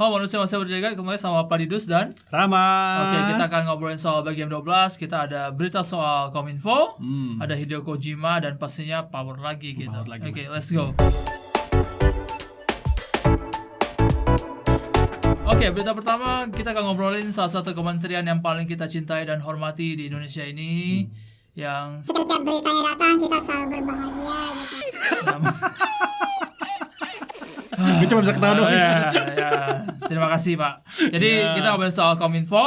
manusia berjaga, kembali sama Padidus dan Rama. Oke, kita akan ngobrolin soal bagian 12. Kita ada berita soal Kominfo, ada Hideo Kojima, dan pastinya power lagi gitu. Oke, let's go. Oke, berita pertama kita akan ngobrolin salah satu kementerian yang paling kita cintai dan hormati di Indonesia ini, yang setiap beritanya datang kita selalu berbahagia gitu. Gue cuma bisa ketawa doang. Ya. Terima kasih, Pak. Jadi kita ngobrolin soal Kominfo.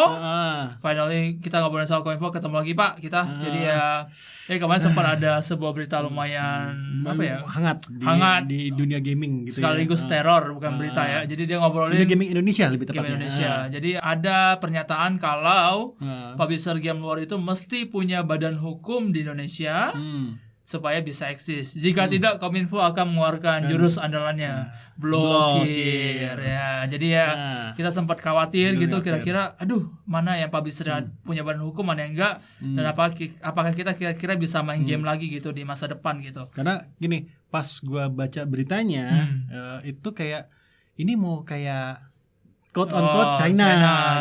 Finally kita ngobrolin soal Kominfo, ketemu lagi, Pak. Kita jadi kemarin sempat ada sebuah berita lumayan hangat di dunia gaming gitu. Sekaligus teror, bukan berita ya. Jadi dia ngobrolin dunia gaming Indonesia lebih tepatnya. Game Indonesia. Jadi ada pernyataan kalau publisher game luar itu mesti punya badan hukum di Indonesia supaya bisa eksis. Jika tidak, Kominfo akan mengeluarkan jurus andalannya, blokir ya. Jadi kita sempat khawatir gitu, kira-kira aduh, mana yang publisher punya badan hukum, mana yang enggak, dan apakah kita kira-kira bisa main game lagi gitu di masa depan gitu. Karena gini, pas gua baca beritanya itu kayak ini mau kayak quote on quote China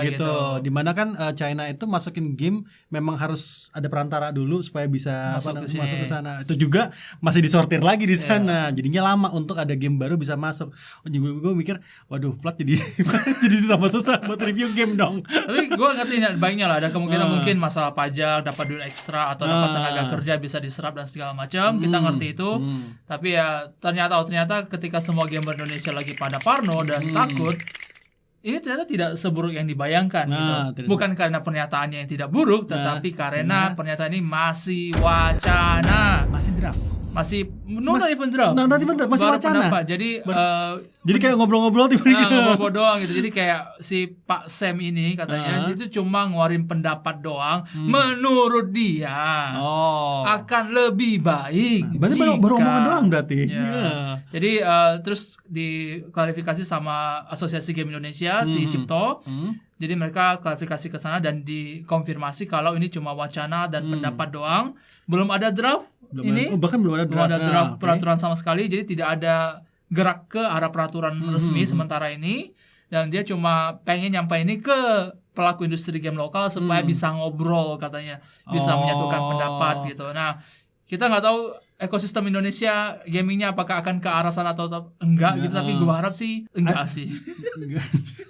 gitu. Dimana kan China itu masukin game memang harus ada perantara dulu supaya bisa masuk ke sana. Itu juga masih disortir lagi di sana. Jadinya lama untuk ada game baru bisa masuk. Gue mikir, waduh, plat jadi tambah susah buat review game dong. Tapi gue ngerti baiknya lah, ada kemungkinan mungkin masalah pajak, dapat duit ekstra atau dapat tenaga kerja bisa diserap dan segala macam. Kita ngerti itu. Tapi ya ternyata ketika semua gamer Indonesia lagi pada parno dan takut, ini ternyata tidak seburuk yang dibayangkan gitu. Bukan karena pernyataannya yang tidak buruk, tetapi karena pernyataan ini masih wacana, masih draft, masih not even draft, masih baru wacana. pendapat. Jadi kayak ngobrol-ngobrol tiba-tiba ngobrol doang gitu. Jadi kayak si Pak Sam ini katanya itu cuma ngeluarin pendapat doang, menurut dia akan lebih baik. Berarti baru omongan doang berarti. Jadi terus diklarifikasi sama Asosiasi Game Indonesia, si Cipto. Jadi mereka klarifikasi ke sana dan dikonfirmasi kalau ini cuma wacana dan pendapat doang, belum ada draft. Bahkan belum ada draft peraturan sama sekali. Jadi tidak ada gerak ke arah peraturan resmi sementara ini, dan dia cuma pengen nyampe ini ke pelaku industri game lokal supaya bisa ngobrol, katanya bisa menyatukan pendapat gitu. Nah, kita nggak tahu ekosistem Indonesia gamingnya apakah akan ke arah sana atau enggak gitu, tapi gue harap sih enggak sih.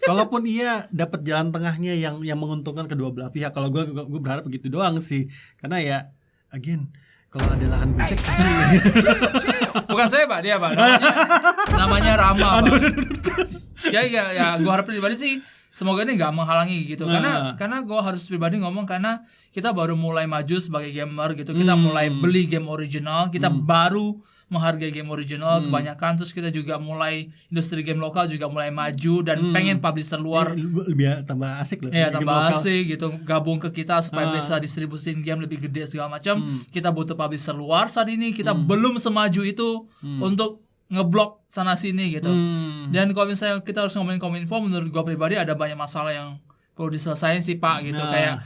Kalaupun iya dapat jalan tengahnya yang menguntungkan kedua belah pihak, kalau gue berharap begitu doang sih, karena ya again, kalau ada lahan becek bukan saya, Pak, dia, Pak. Namanya Rama, Pak. Ya, gue harap pribadi sih semoga ini nggak menghalangi gitu. Karena gue harus pribadi ngomong, karena kita baru mulai maju sebagai gamer gitu. Kita mulai beli game original, kita baru menghargai game original kebanyakan. Terus kita juga mulai industri game lokal juga mulai maju dan pengen publisher luar lebih tambah asik loh. Iya, tambah asik gitu, gabung ke kita supaya bisa distribusin game lebih gede segala macam. Kita butuh publisher luar saat ini. Kita belum semaju itu untuk ngeblok sana sini gitu. Dan kalau misalnya kita harus ngomongin Kominfo, menurut gue pribadi ada banyak masalah yang perlu diselesain sih, Pak gitu. Kayak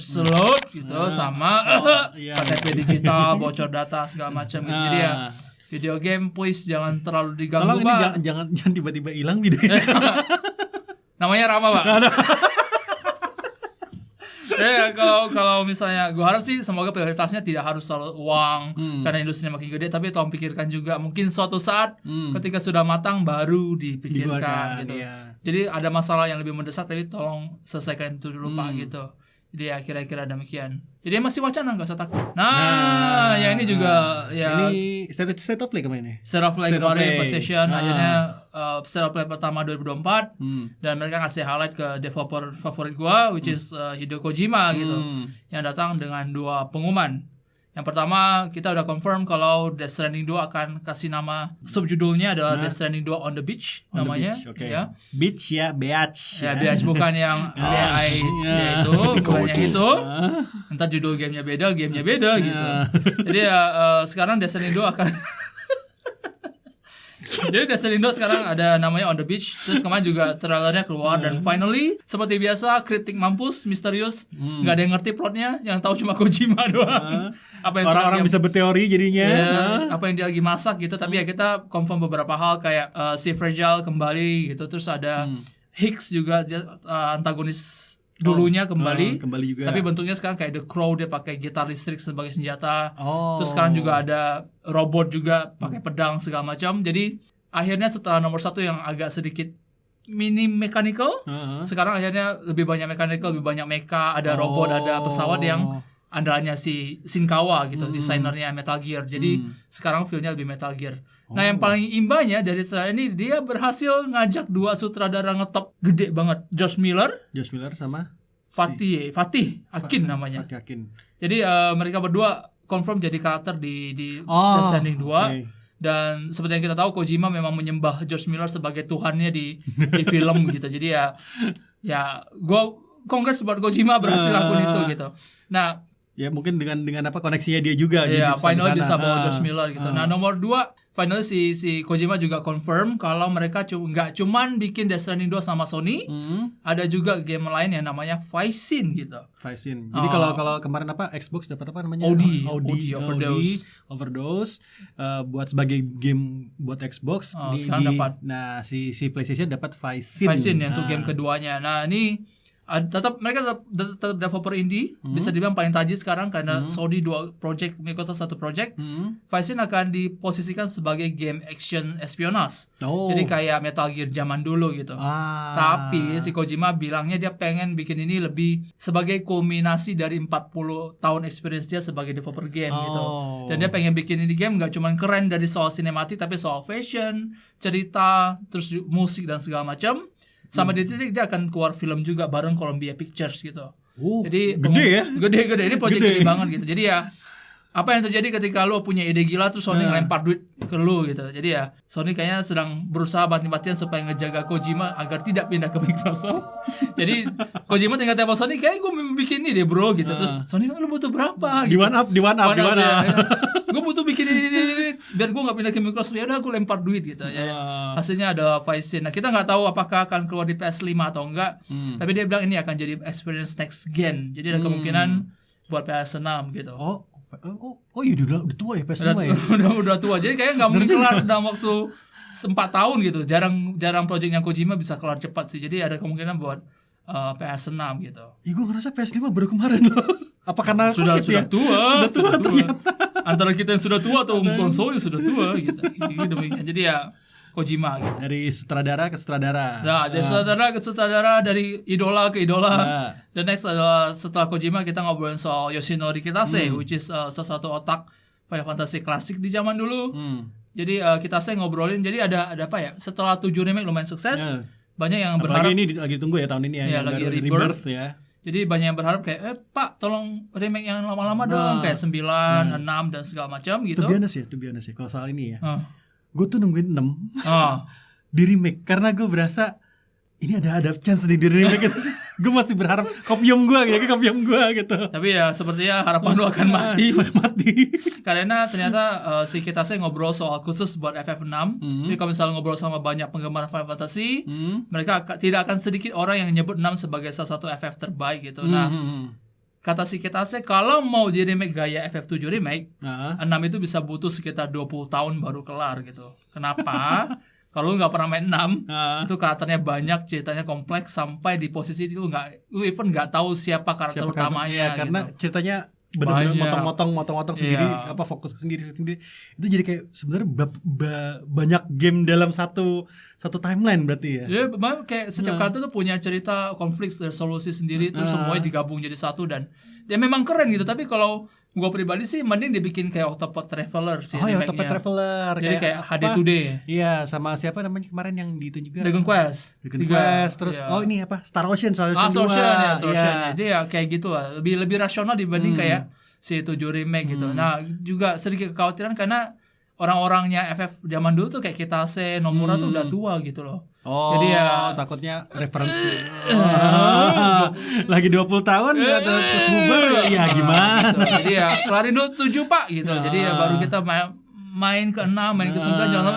slot gitu sama KTP digital, bocor data segala macam gitu. Jadi ya video game please jangan terlalu diganggu, Pak. Jangan tiba-tiba hilang videonya. Namanya Rama, Pak. Ya, kalau misalnya gue harap sih semoga prioritasnya tidak harus selalu uang karena industrinya makin gede, tapi tolong pikirkan juga mungkin suatu saat ketika sudah matang baru dipikirkan gitu. Jadi ada masalah yang lebih mendesak, tapi tolong selesaikan itu dulu, Pak gitu. Jadi ya kira-kira demikian. Jadi masih wacana, nggak usah takut. Nah, ya ini juga ya. Ini state of play kemarin ya. State of play kemarin PlayStation akhirnya state of play pertama 2024 dan mereka ngasih highlight ke developer favorit gua, which is Hideo Kojima gitu, yang datang dengan 2 pengumuman. Yang pertama, kita udah confirm kalau Death Stranding 2 akan kasih nama, subjudulnya adalah Death Stranding 2 on the Beach namanya. Ya. Beach ya, beach. Ya, beach bukan yang BI itu, bukan yang itu. Entar judul gamenya beda gitu. Jadi ya sekarang Death Stranding 2 akan Jadi Destiny 2 sekarang ada namanya On the Beach. Terus kemarin juga trailernya keluar. Dan finally seperti biasa kritik mampus, misterius, nggak ada yang ngerti plotnya. Yang tahu cuma Kojima doang. Apa yang Orang-orang bisa berteori jadinya. apa yang dia lagi masak gitu. Tapi ya kita confirm beberapa hal kayak si Fragile kembali gitu. Terus ada Higgs juga antagonis dulunya kembali juga. Tapi bentuknya sekarang kayak The Crow, dia pakai gitar listrik sebagai senjata. Terus sekarang juga ada robot juga pakai pedang segala macam. Jadi akhirnya setelah nomor 1 yang agak sedikit mini mechanical, sekarang akhirnya lebih banyak mechanical, lebih banyak mecha, ada robot, ada pesawat yang andalanya si Shinkawa gitu, desainernya Metal Gear. Jadi sekarang feel-nya lebih Metal Gear. Nah, yang paling imbanya dari trailer ini, dia berhasil ngajak 2 sutradara ngetop gede banget, Josh Miller sama Fatih Akin namanya. Fatih Akin. Jadi mereka berdua confirm jadi karakter di Death Stranding 2. Okay. Dan seperti yang kita tahu, Kojima memang menyembah Josh Miller sebagai tuhannya di film gitu. Jadi ya gue kongres buat Kojima berhasil lakuin itu gitu. Nah, ya mungkin dengan apa koneksinya dia juga. Iya, finally bisa bawa Josh Miller gitu. Nah, nomor 2, finally si Kojima juga confirm kalau mereka nggak cuman bikin Death Stranding 2 sama Sony, ada juga game lain yang namanya Vysin gitu. Vysin. Jadi kalau kemarin apa Xbox dapat apa namanya? OD Overdose buat sebagai game buat Xbox sekarang dapat. Nah, si PlayStation dapat Vysin. Vysin yang untuk game keduanya. Nah, ini mereka tetap developer indie, bisa dibilang paling tajir sekarang karena Sony 2 project, Microsoft 1 project. Vysin akan diposisikan sebagai game action espionage. Jadi kayak Metal Gear zaman dulu gitu. Tapi si Kojima bilangnya dia pengen bikin ini lebih sebagai kulminasi dari 40 tahun experience dia sebagai developer game gitu. Dan dia pengen bikin ini game gak cuma keren dari soal sinematik, tapi soal fashion, cerita, terus musik dan segala macam. Sama di titik dia akan keluar film juga bareng Columbia Pictures gitu. Jadi gede ya? Gede. Ini proyek gede banget gitu. Jadi ya apa yang terjadi ketika lu punya ide gila terus Sony ngelempar duit ke lu gitu. Jadi ya Sony kayaknya sedang berusaha mati-matian supaya ngejaga Kojima agar tidak pindah ke Microsoft. Jadi Kojima tinggal telepon Sony, kayak gue bikin ini deh bro gitu. Terus Sony, lu butuh berapa? Di one up. Gue butuh bikin ini biar gue nggak pindah ke Microsoft. Ya udah gue lempar duit gitu. Ya, hasilnya ada Vysin. Nah, kita nggak tahu apakah akan keluar di PS5 atau enggak. Tapi dia bilang ini akan jadi experience next gen. Jadi ada kemungkinan buat PS6 gitu. Iya udah tua ya PS5 ya. Udah tua. Jadi kayaknya nggak mungkin kelar dalam waktu 4 tahun gitu. Jarang projectnya Kojima bisa kelar cepat sih. Jadi ada kemungkinan buat PS6 gitu. Gue ngerasa PS5 baru kemarin loh. Apa karena sudah tua ternyata. Antara kita yang sudah tua atau konsol yang sudah tua gitu. Jadi ya Kojima gitu. Dari sutradara ke sutradara. Nah, dari sutradara ke sutradara, dari idola ke idola. Dan next adalah setelah Kojima kita ngobrolin soal Yoshinori Kitase, which is salah satu otak Final Fantasy klasik di zaman dulu. Jadi Kitase ngobrolin, jadi ada apa ya? Setelah 7 remake lumayan sukses, banyak yang berharap. Apalagi ini lagi tunggu ya tahun ini ya. Yang lagi Rebirth ya. Jadi banyak yang berharap kayak Pak tolong remake yang lama-lama dong, kayak 9, 6 dan segala macam gitu. Itu biasa ya kalau soal ini ya. Gue tuh nungguin 6 di remake karena gue berasa ini ada chance di remake itu. Gue masih berharap kopium gue gitu. Tapi ya sepertinya harapan lu akan mati. Karena ternyata si Kitase ngobrol soal khusus buat FF6. Jadi kalau misalnya ngobrol sama banyak penggemar Final Fantasy, mereka tidak akan sedikit orang yang nyebut 6 sebagai salah satu FF terbaik gitu. Nah, kata si Kitase kalau mau di remake gaya FF7 remake, 6 itu bisa butuh sekitar 20 tahun baru kelar gitu. Kenapa? Kalau lu nggak pernah main 6, itu karakternya banyak, ceritanya kompleks sampai di posisi itu lu even nggak tahu siapa karakter utamanya. Karena ceritanya benar-benar motong-motong sendiri, fokus sendiri. Itu jadi kayak sebenarnya banyak game dalam satu timeline berarti ya. Ya, kayak setiap karakter tuh punya cerita, konflik, resolusi sendiri, terus semuanya digabung jadi satu dan ya memang keren gitu. Tapi kalau gua pribadi sih mending dibikin kayak Octopath Traveler sih. Octopath Traveler. Jadi kayak HD Today. Iya, sama siapa namanya kemarin yang di itu juga. Dragon Quest. Terus ini apa? Star Ocean. Star Ocean. Jadi ya kayak gitu lah. Lebih rasional dibanding kayak si 7 remake gitu. Nah, juga sedikit kekhawatiran karena orang-orangnya FF zaman dulu tuh kayak Kitase, Nomura tuh udah tua gitu loh. Jadi ya takutnya referensi lagi 20 tahun terus bubar ya gimana gitu. Jadi ya kelarin dulu 7 Pak gitu. Jadi ya baru kita main ke 6, main ke 9 jangan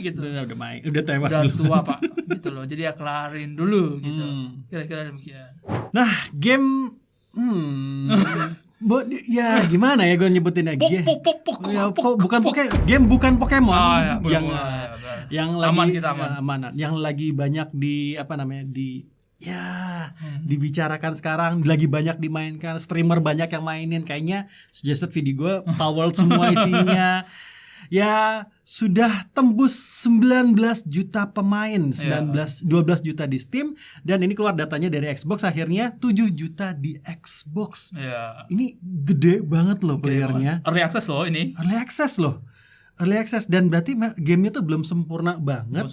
gitu. Udah main, udah tewas Udah dulu. tua Pak gitu loh. Jadi ya kelarin dulu gitu. Kira-kira demikian. Nah, game ya gimana ya gue nyebutinnya game. Bukan Pokemon yang lagi aman kita aman. Amanan. Yang lagi banyak dibicarakan sekarang, lagi banyak dimainkan, streamer banyak yang mainin, kayaknya suggested video gue power semua isinya. Ya sudah tembus 19 juta pemain, 12 juta di Steam, dan ini keluar datanya dari Xbox, akhirnya 7 juta di Xbox. Ini gede banget loh playernya. Early access loh ini. Early access, dan berarti gamenya tuh belum sempurna banget.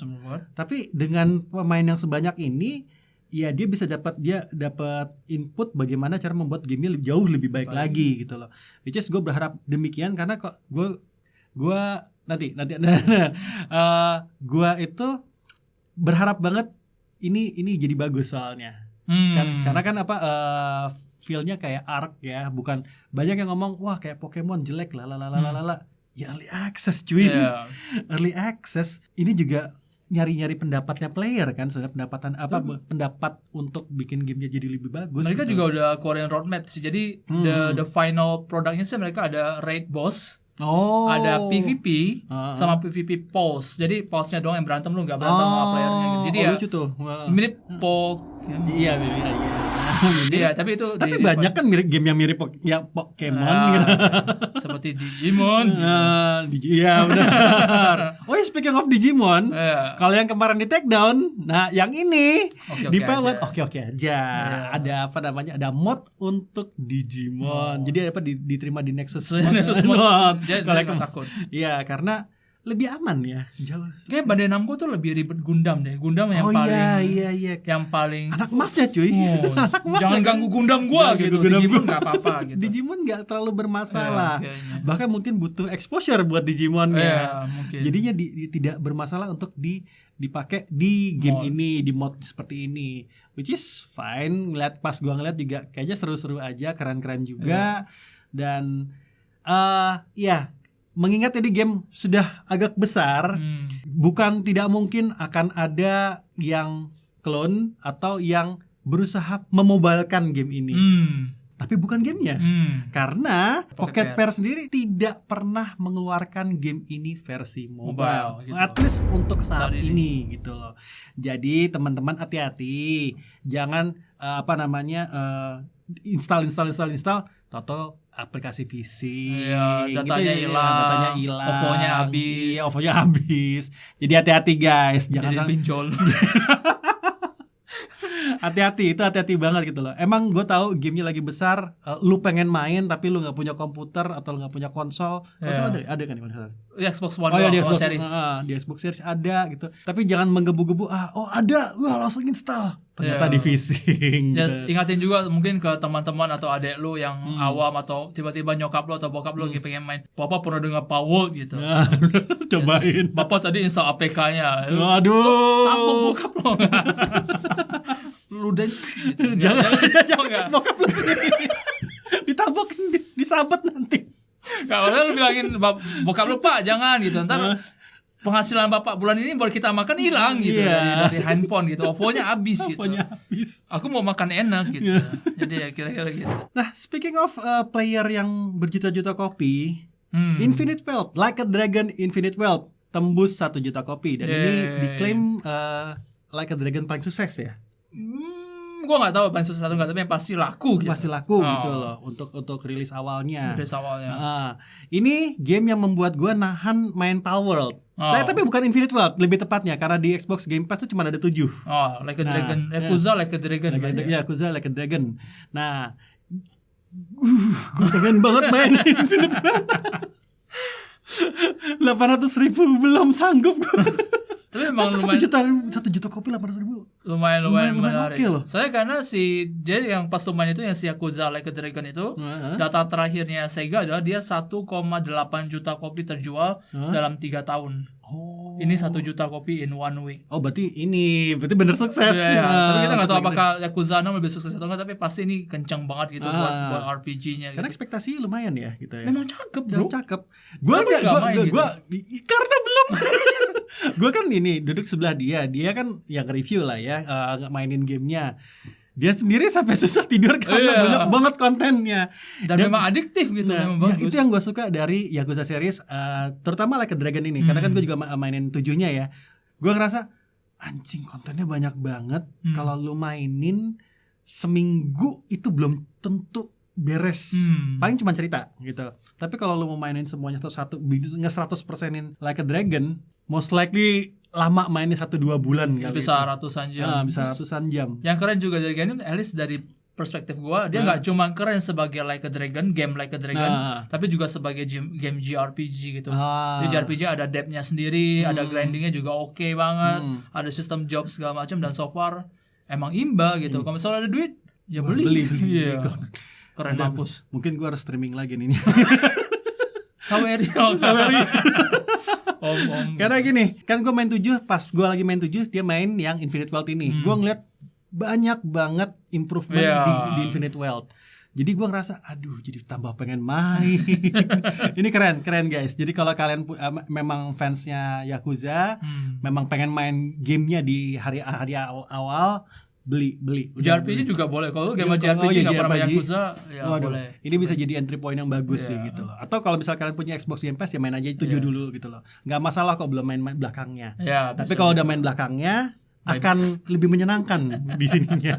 Tapi dengan pemain yang sebanyak ini, ya dia bisa dapat input bagaimana cara membuat gamenya jauh lebih baik lagi gitu loh. Which is gue berharap demikian, karena kok gue itu berharap banget ini jadi bagus soalnya. Karena kan feel-nya kayak Ark ya, bukan banyak yang ngomong wah kayak Pokemon jelek lah. Ya early access cuy. Early access ini juga nyari pendapatnya player kan, pendapat untuk bikin gamenya jadi lebih bagus. Mereka gitu. juga udah keluarin roadmap sih. Jadi the final productnya sih mereka ada raid boss. Ada PVP sama PVP pause. Jadi pause-nya doang yang berantem, lu enggak berantem sama playernya gitu. Jadi lucu tuh. Mirip Pokemon. Iya, tapi banyak kan game yang mirip Pokemon gitu. Seperti Digimon. Iya benar. Speaking of Digimon, kalau yang kemarin di take down, nah yang ini di pilot oke aja. Ada ada mod untuk Digimon. Jadi diterima di Nexus Mod. Kalau yang takut. Iya, karena lebih aman ya, jauh. Kayak Bandai Namco tuh lebih ribet Gundam deh. Gundam yang yang paling anak emasnya cuy. Jangan ganggu Gundam gua gitu. Digimon enggak apa-apa gitu. Digimon enggak terlalu bermasalah. Bahkan mungkin butuh exposure buat Digimon ya. Jadinya tidak bermasalah untuk dipakai di game ini, di mod seperti ini. Which is fine. Pas gua ngeliat juga kayaknya seru-seru aja, keren-keren juga. Dan mengingat ini game sudah agak besar, bukan tidak mungkin akan ada yang clone atau yang berusaha memobilekan game ini. Tapi bukan gamenya. Karena Pocket Pair sendiri tidak pernah mengeluarkan game ini versi mobile gitu. At least untuk saat ini gitu loh. Jadi teman-teman hati-hati. Jangan install Toto aplikasi fisik, datanya hilang, OVO-nya habis. Jadi hati-hati guys, jangan jadi pinjol. hati-hati banget gitu loh. Emang gue tahu gamenya lagi besar, lu pengen main tapi lu nggak punya komputer atau nggak punya konsol ada kan di konsol? Xbox One di Xbox Series. Di Xbox Series ada gitu. Tapi jangan menggebu-gebu. Ada, langsung install. Ternyata di phishing. Ya, ingatin juga mungkin ke teman-teman atau adek lu yang awam atau tiba-tiba nyokap lu atau bokap lu lagi pengen main. Bapak pernah dengar Power gitu. Cobain. Bapak tadi install APK-nya. Aduh. Tampuk bokap lu. Lu dan gitu. Jangan bokap lu sendiri. Ditabok, disabet nanti. Kalau lu bilangin bokap lu, Pak jangan gitu. Ntar penghasilan bapak bulan ini baru kita makan hilang gitu dari handphone gitu. OVO-nya habis gitu. Aku mau makan enak gitu. Jadi ya kira-kira gitu. Nah, speaking of player yang berjuta-juta kopi, Infinite Wealth, Like a Dragon Infinite Wealth tembus 1 juta kopi dan ini diklaim Like a Dragon paling sukses ya. Gue nggak tahu paling sukses atau nggak, tapi yang pasti laku gitu. Pasti laku gitu loh untuk rilis awalnya. Awalnya. Ini game yang membuat gue nahan main Palworld. Tapi bukan Infinite Wealth, lebih tepatnya karena di Xbox Game Pass tuh cuma ada 7. Like a Dragon, Yakuza Like a Dragon. Yakuza Like a Dragon. Nah, gue pengen banget main Infinite Wealth. 800.000 belum sanggup gue. Tapi memang 1 juta kopi 800.000. Lumayan menarik. Okay loh. Saya karena jadi yang pas lumayan itu yang si Yakuza Like a Dragon itu, data terakhirnya Sega adalah dia 1,8 juta kopi terjual dalam 3 tahun. Ini 1 juta kopi in 1 week. Berarti bener sukses. Tapi kita nggak tahu apakah Yakuza 6 lebih sukses atau enggak, tapi pasti ini kencang banget gitu buat RPG-nya. Karena gitu. ekspektasi lumayan ya gitu ya. Memang cakep bro. Cakep. Gue karena belum Gue kan ini duduk sebelah dia kan yang review lah ya, mainin gamenya. Dia sendiri sampai susah tidur karena banyak banget kontennya. Dan memang adiktif gitu, memang bagus. Itu yang gue suka dari Yakuza series, terutama Like a Dragon ini. Karena kan gue juga mainin 7-nya ya. Gue ngerasa anjing kontennya banyak banget. Kalau lu mainin seminggu itu belum tentu beres. Paling cuma cerita gitu. Tapi kalau lu mau mainin semuanya satu-satu, nge-100%in Like a Dragon, most likely lama mainnya 1-2 bulan ya, bisa ratusan jam. Bisa ratusan jam. Yang keren juga dari game ini, at least dari perspektif gua, dia nggak cuma keren sebagai Like a Dragon, game Like a Dragon, tapi juga sebagai game JRPG gitu. Di JRPG ada depth-nya sendiri, ada grindingnya juga oke banget, ada sistem job segala macam, dan so far emang imba gitu. Kalau misalnya ada duit, ya beli. Iya. Keren mampus. Mungkin gua harus streaming lagi nih. Saweri. Om. Karena gini, kan gue main 7, pas gue lagi main 7 dia main yang Infinite Wealth ini. Gue ngeliat banyak banget improvement di Infinite Wealth. Jadi gue ngerasa aduh jadi tambah pengen main. Ini keren guys. Jadi kalau kalian memang fansnya Yakuza, memang pengen main gamenya di hari awal, beli. JRPG juga boleh. Kalau game JRPG nggak pernah Yakuza, ya boleh. Ini bisa jadi entry point yang bagus sih gitu loh. Atau kalau misal kalian punya Xbox Game Pass ya main aja 7 dulu gitu loh. Nggak masalah kok belum main belakangnya. Tapi kalau udah main belakangnya akan lebih menyenangkan di sininya.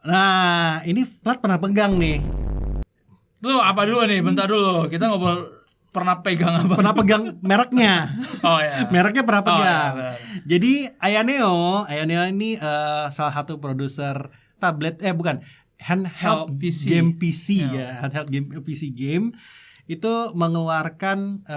Nah, ini Plat pernah pegang nih. Tuh apa dulu nih? Bentar dulu. Kita ngobrol pernah pegang apa? Pernah pegang mereknya. Oh ya. Mereknya pernah pegang. Ya, jadi Ayaneo ini salah satu produser tablet handheld PC. Game PC ya. Handheld game PC game itu mengeluarkan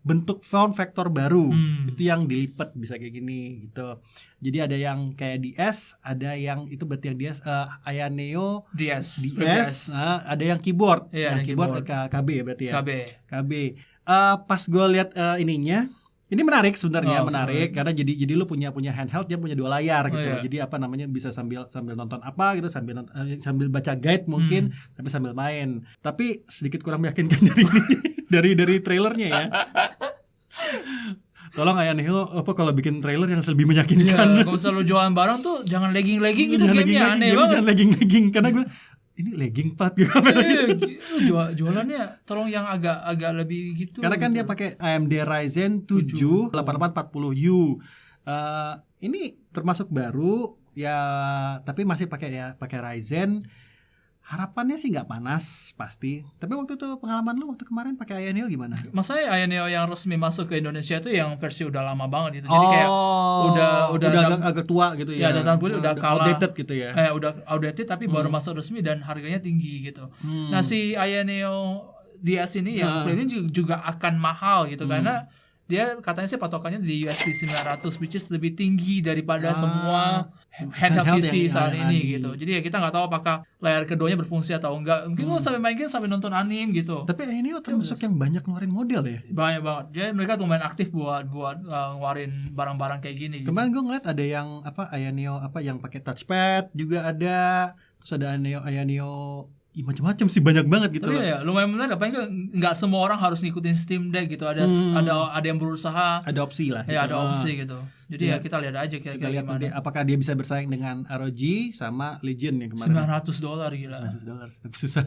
bentuk form factor baru. Itu yang dilipat bisa kayak gini gitu. Jadi ada yang kayak DS, ada yang itu berarti yang DS Ayaneo DS. Ada yang keyboard. Yang keyboard KB ya berarti ya. KB. Pas gue lihat ininya, ini menarik sebenarnya, karena jadi lu punya handheld, dia punya 2 layar gitu. Jadi apa namanya bisa sambil nonton apa gitu, sambil baca guide mungkin, tapi sambil main. Tapi sedikit kurang meyakinkan dari trailernya ya. Tolong Ayaneo kalau bikin trailer yang lebih meyakinkan. Kalau misalnya lu jualan barang tuh jangan legging gitu, gamenya aneh banget. Jangan legging karena gue ini legging Pat gitu. Jualannya tolong yang agak lebih gitu. Karena kan dia pakai AMD Ryzen 7 8840U. Ini termasuk baru ya, tapi masih pakai Ryzen. Harapannya sih nggak panas pasti. Tapi waktu itu pengalaman lu waktu kemarin pakai Ayaneo gimana? Masalahnya Ayaneo yang resmi masuk ke Indonesia itu yang versi udah lama banget gitu. Jadi kayak udah agak tua gitu ya. Ya data udah kalah. Outdated gitu ya. Udah outdated tapi baru masuk resmi dan harganya tinggi gitu. Nah si Ayaneo DS ini yang ini juga akan mahal gitu karena dia katanya sih patokannya di USD 900 which is lebih tinggi daripada semua handheld PC saat ini gitu. Jadi ya kita nggak tahu apakah layar keduanya berfungsi atau enggak. Mungkin lo sampai main game sampai nonton anime gitu. Tapi ini termasuk yang banyak ngeluarin model ya. Banyak banget. Jadi mereka lumayan aktif buat ngeluarin barang-barang kayak gini. Kemarin gue ngeliat ada yang Ayaneo yang pakai touchpad juga ada. Terus ada Ayaneo macam-macam sih, banyak banget gitu. Tapi ya lumayan benar, apa nggak semua orang harus ngikutin Steam Deck gitu. Ada yang berusaha. Ada opsi lah. Ya gitu. Ada opsi gitu. Jadi ya kita lihat aja kira-kira gimana. Apakah dia bisa bersaing dengan ROG sama Legion yang kemarin. $900 gila. $900 tapi susah.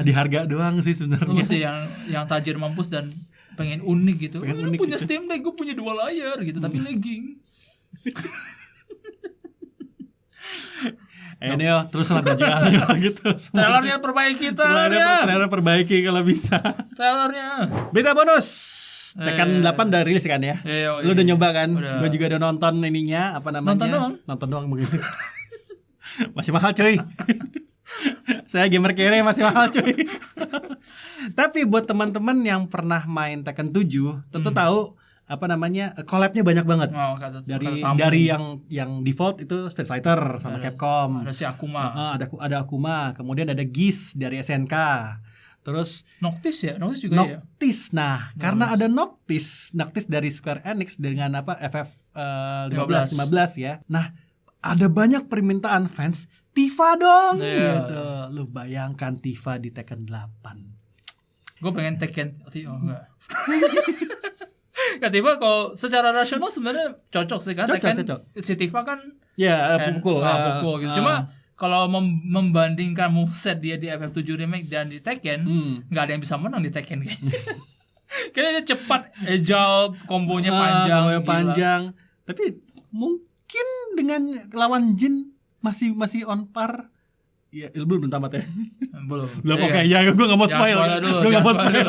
Di harga doang sih sebenarnya. Lu sih yang tajir mampus dan pengen unik gitu. Lu punya gitu. Steam Deck, gue punya 2 layar gitu, tapi legging. Ayaneo teruslah berjalan gitu. Trailernya perbaiki trailernya perbaiki kalau bisa. Trailernya. Berita bonus. Tekken 8 udah rilis kan ya? Lu udah nyoba kan? Gue juga udah nonton ininya, apa namanya? Nonton doang begitu. Masih mahal cuy. Saya gamer kere masih mahal cuy. Tapi buat teman-teman yang pernah main Tekken 7 tentu tahu apa namanya, collab-nya banyak banget. Dari yang default itu Street Fighter sama Capcom. Ada si Akuma. Ada Akuma, kemudian ada Geese dari SNK. Terus Noctis juga ya. Noctis. Nah, karena ada Noctis dari Square Enix dengan FF15 ya. Nah, ada banyak permintaan fans Tifa dong gitu. Lu bayangkan Tifa di Tekken 8. Gue pengen Tekken enggak. Ya Tifa kalau secara rasional sebenarnya cocok sih kan. Cocok. Si Tifa kan Ya, pukul gitu. Cuma kalau membandingkan moveset dia di FF7 Remake dan di Tekken, nggak ada yang bisa menang di Tekken kayaknya. Kayaknya dia cepat, agile, kombonya panjang. Tapi mungkin dengan lawan Jin masih on par. Ya, belum tamat ya. Belum. Oke, ya gue gak mau spoil. Gue gak mau spoil.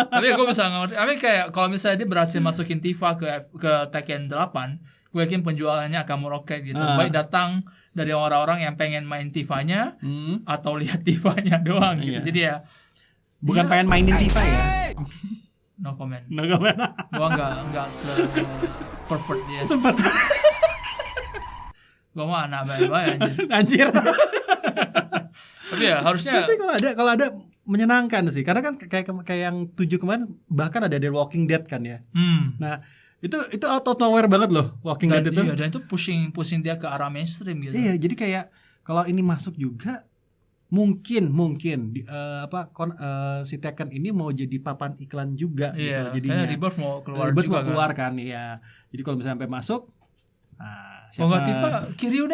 Tapi gue bisa ngerti. Tapi kayak kalau misalnya dia berhasil masukin Tifa ke Tekken 8, gue yakin penjualannya akan meroket gitu. Baik datang dari orang-orang yang pengen main Tifa-nya atau lihat Tifa-nya doang gitu. Jadi ya bukan pengen mainin Tifa ya. No comment. Gue enggak se-perfect dia. Sempat. Gue mah anak baik-baik Anjir. Tapi ya harusnya. Tapi kalau ada menyenangkan sih, karena kan kayak yang 7 kemarin bahkan ada The Walking Dead kan ya. Nah itu out of nowhere banget loh Walking Dead itu. Iya, dan itu pushing dia ke arah mainstream gitu. Iya, jadi kayak kalau ini masuk juga mungkin si Tekken ini mau jadi papan iklan juga gitu. Jadinya Rebirth mau keluar Rebirth juga mau keluar kan ya. Jadi kalau misalnya sampai masuk, nggak Tifa, Kiryu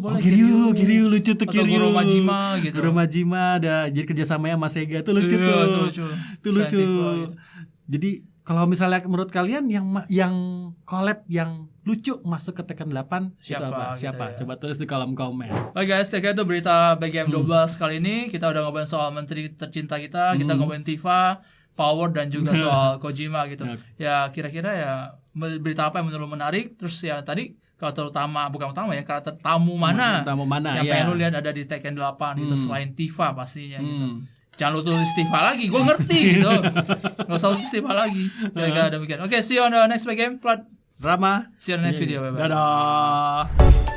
boleh. Kiryu lucu tuh, Kiryu. Atau Goro Majima gitu. Goro Majima ada, jadi kerjasamanya sama Sega tuh lucu tuh. Itu lucu. Jadi kalau misalnya menurut kalian yang collab yang lucu masuk ke Tekken 8 itu apa? Siapa? Gitu ya. Coba tulis di kolom komen. Oke guys, Tekken itu berita BGM 12 kali ini. Kita udah ngobrolin soal menteri tercinta kita, kita ngobrolin Tifa, Power, dan juga soal Kojima gitu. Ya kira-kira ya berita apa yang menurut lu menarik? Terus ya tadi karakter bukan utama ya, karakter tamu mana yang pengen lu lihat ada di Tekken 8 itu selain Tifa pastinya gitu. Jangan lu tulis Tifa lagi, gue ngerti gitu. Gak usah tulis Tifa lagi. Kayak demikian. Oke, see you on the next game. Plot Drama. See you on the next video. Bye-bye. Dadah.